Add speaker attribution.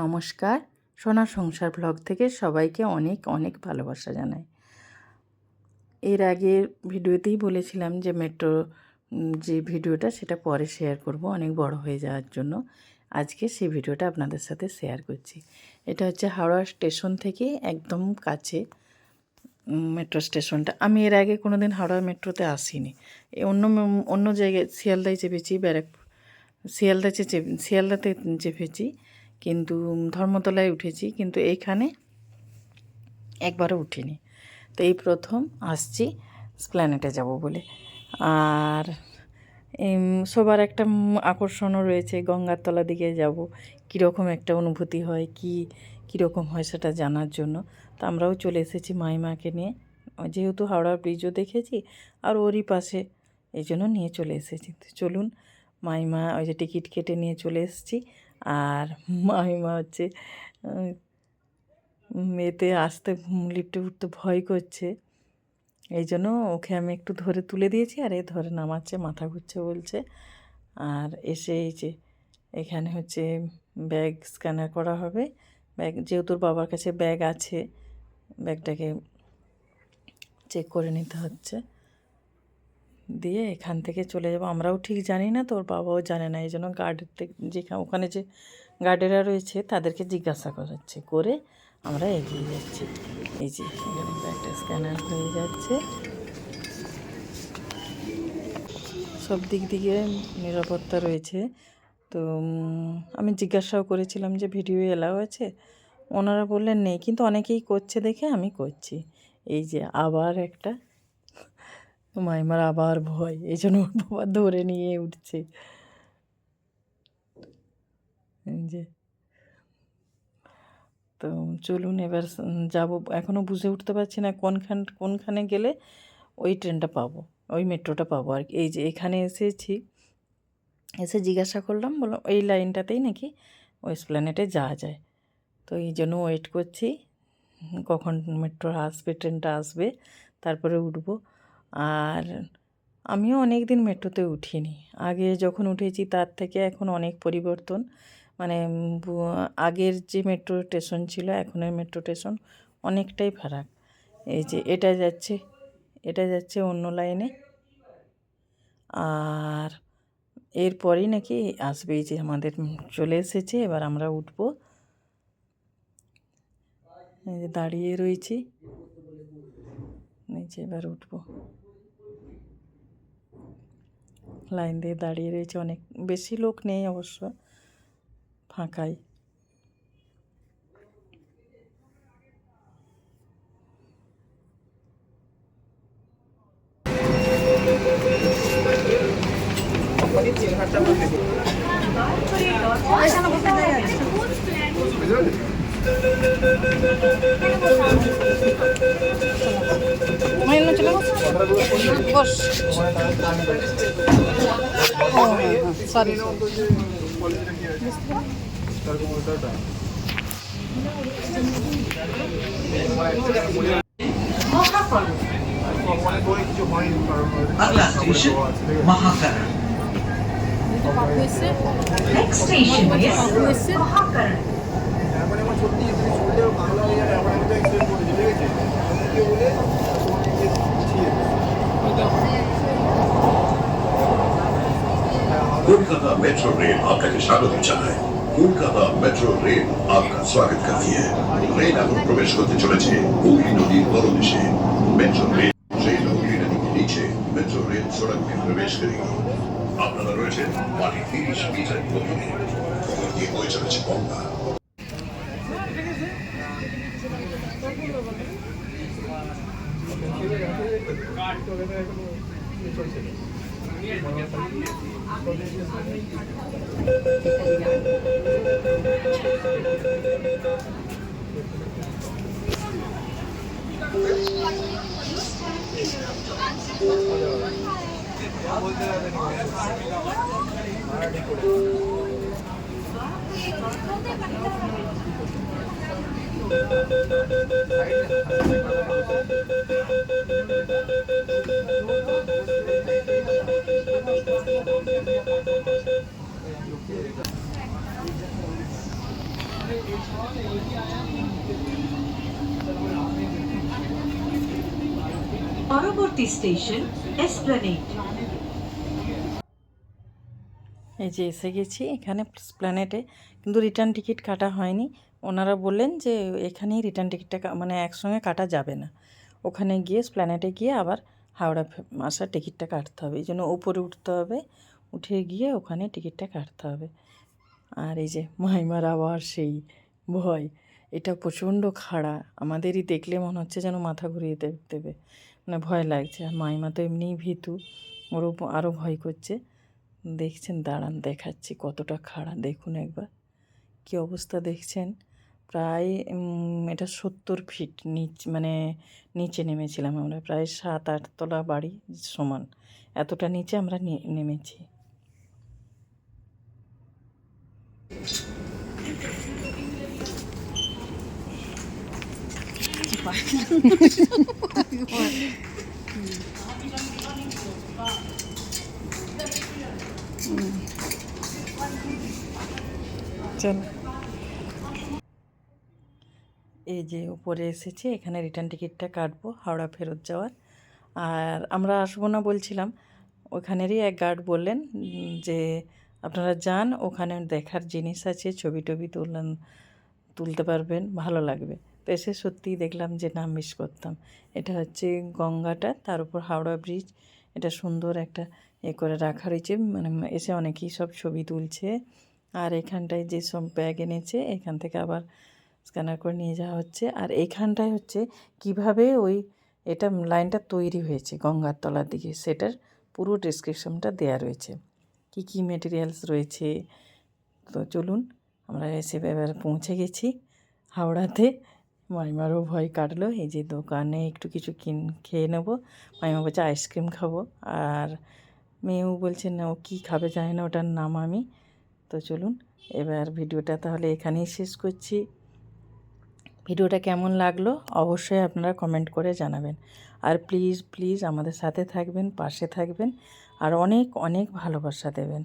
Speaker 1: নমস্কার, সোনার সংসার ব্লগ থেকে সবাইকে অনেক অনেক ভালোবাসা জানাই। এর আগের ভিডিওতেই বলেছিলাম যে মেট্রো যে ভিডিওটা সেটা পরে শেয়ার করব, অনেক বড় হয়ে যাওয়ার জন্য আজকে সেই ভিডিওটা আপনাদের সাথে শেয়ার করছি। এটা হচ্ছে হাওড়া স্টেশন থেকে একদম কাছে মেট্রো স্টেশনটা। আমি এর আগে কোনো দিন হাওড়া মেট্রোতে আসিনি, অন্য অন্য জায়গায় শিয়ালদায় চেপেছি, ব্যারাকপুর শিয়ালদাতে চেপেছি, কিন্তু ধর্মতলায় উঠেছি, কিন্তু এইখানে একবারও উঠিনি। তো এই প্রথম আসছি এসপ্ল্যানেডে যাব বলে। আর সবার একটা আকর্ষণও রয়েছে, গঙ্গার তলা দিকে যাব, কীরকম একটা অনুভূতি হয়, কীরকম হয় সেটা জানার জন্য। তো আমরাও চলে এসেছি মাইমাকে নিয়ে, যেহেতু হাওড়ার ব্রিজও দেখেছি আর ওরই পাশে, এই জন্য নিয়ে চলে এসেছি। তো চলুন, মাইমা ওই যে টিকিট কেটে নিয়ে চলে এসেছি। আর মাইমা হচ্ছে এতে আসতে লিফটে উঠতে ভয় করছে, এই জন্য ওকে আমি একটু ধরে তুলে দিয়েছি, আর এ ধরে নামাচ্ছে, মাথা ঘুরছে বলছে। আর এসে এই যে এখানে হচ্ছে ব্যাগ স্ক্যানার করা হবে, ব্যাগ যেহেতু বাবার কাছে ব্যাগ আছে, ব্যাগটাকে চেক করে নিতে হচ্ছে, দিয়ে এখান থেকে চলে যাব। আমরাও ঠিক জানি না, তোর বাবাও জানে না, এই জন্য গার্ডের থেকে ওখানে যে গার্ডেরা রয়েছে তাদেরকে জিজ্ঞাসা করে আমরা এগিয়ে যাচ্ছি। এই যে এখানে ব্যাগটা স্ক্যানার হয়ে যাচ্ছে, সব দিক থেকে নিরাপত্তা রয়েছে। তো আমি জিজ্ঞাসাও করেছিলাম যে ভিডিও এলাও আছে, ওনারা বললেন নেই, কিন্তু অনেকেই করছে দেখে আমি করছি। এই যে আবার একটা মাইমার আবার ভয়, এই জন্য ওর বাবা ধরে নিয়ে উঠছে। এই যে, তো চলুন এবার যাব। এখনও বুঝে উঠতে পারছি না কোনখানে গেলে ওই ট্রেনটা পাবো, ওই মেট্রোটা পাবো আর কি। এই যে এখানে এসেছি, এসে জিজ্ঞাসা করলাম, বললাম এই লাইনটাতেই নাকি ওই এসপ্ল্যানেডে যাওয়া যায়। তো এই জন্য ওয়েট করছি কখন মেট্রো আসবে, ট্রেনটা আসবে, তারপরে উঠবো। আর আমিও অনেক দিন মেট্রোতে উঠিনি, আগে যখন উঠেছি তার থেকে এখন অনেক পরিবর্তন, মানে আগের যে মেট্রো স্টেশন ছিল এখনের মেট্রো স্টেশন অনেকটাই ফারাক। এই যে এটা যাচ্ছে অন্য লাইনে, আর এরপরেই নাকি আসবে। এই যে আমাদের চলে এসেছে, এবার আমরা উঠবো। এই যে দাঁড়িয়ে রয়েছি, এই যে এবার উঠবো, লাইন দিয়ে দাঁড়িয়ে রয়েছে, অনেক বেশি লোক নেই অবশ্য, ফাঁকাই। Sorry
Speaker 2: Next station is Mahakaran.
Speaker 3: Kolkata metro rail आपका स्वागत জানায়। কলকাতা মেট্রো রেল আপনার স্বাগত করছে। রেল এখন প্রবেশ করতে চলেছে হুগলি নদীর তলদেশে। মেট্রো রেল হুগলি নদীর নিচে মেট্রো রেল সড়ক में प्रवेश करेगी। আপনারা রয়েছেন মাটি 30 মিটার গভীরে, খবর দিয়ে বয়ে চলেছে গঙ্গা।
Speaker 4: পরবর্তী স্টেশন এসপ্ল্যানেড।
Speaker 1: এই যে এসে গেছি এখানে প্ল্যানেটে, কিন্তু রিটার্ন টিকিট কাটা হয়নি। ওনারা বললেন যে এখানেই রিটার্ন টিকিটটা মানে একসঙ্গে কাটা যাবে না, ওখানে গিয়ে প্ল্যানেটে গিয়ে আবার হাওড়া আসার টিকিটটা কাটতে হবে। এই জন্য উপরে উঠতে হবে, উঠে গিয়ে ওখানে টিকিটটা কাটতে হবে। আর এই যে মাইমার আবার সেই ভয়, এটা প্রচণ্ড খাড়া, আমাদেরই দেখলে মনে হচ্ছে যেন মাথা ঘুরিয়ে দেবে, মানে ভয় লাগছে। আর মাইমা তো এমনিই ভীতু, ওরও আরও ভয় করছে। দেখছেন, দাঁড়ান দেখাচ্ছি কতটা খাড়া, দেখুন একবার কী অবস্থা দেখছেন। প্রায় এটা 70 ফিট মানে নিচে নেমেছিলাম আমরা, প্রায় 7-8 তলা বাড়ি সমান, এতটা নিচে আমরা নেমেছি। চলো, এই যে উপরে এসেছি, এখানে রিটার্ন টিকিটটা কাটবো হাওড়া ফেরত যাওয়ার। আর আমরা আসবো না বলছিলাম, ওখানেরই এক গার্ড বললেন যে আপনারা যান, ওখানে দেখার জিনিস আছে, ছবি টবি তুলতে পারবেন, ভালো লাগবে। তো এসে সত্যিই দেখলাম যে না, মিস করতাম। এটা হচ্ছে গঙ্গাটা, তার উপর হাওড়া ব্রিজ, এটা সুন্দর একটা করে রাখা রয়েছে, মানে এসে অনেকেই সব ছবি তুলছে। আর এখানটায় যেসব ব্যাগ এনেছে এখান থেকে আবার স্ক্যানার করে নিয়ে যাওয়া হচ্ছে। আর এইখানটায় হচ্ছে কিভাবে এটা লাইনটা তৈরি হয়েছে গঙ্গার তলার দিকে, সেটার পুরো ডেসক্রিপশনটা দেয়া রয়েছে, কি কি মেটেরিয়ালস রয়েছে। তো চলুন, আমরা এসে এবার পৌঁছে গেছি হাওড়াতে। মাইমারও ভয় কাটলো, এই যে দোকানে একটু কিছু খেয়ে নেবো। মাইমা বলছে আইসক্রিম খাবো, আর মেয়েও বলছে না ও কী খাবে জানি না, ওটার নাম আমি। তো চলুন, এবার ভিডিওটা তাহলে এখানেই শেষ করছি। ভিডিওটা কেমন লাগলো অবশ্যই আপনারা কমেন্ট করে জানাবেন। আর প্লিজ প্লিজ আমাদের সাথে থাকবেন, পাশে থাকবেন, আর অনেক অনেক ভালোবাসা দেবেন।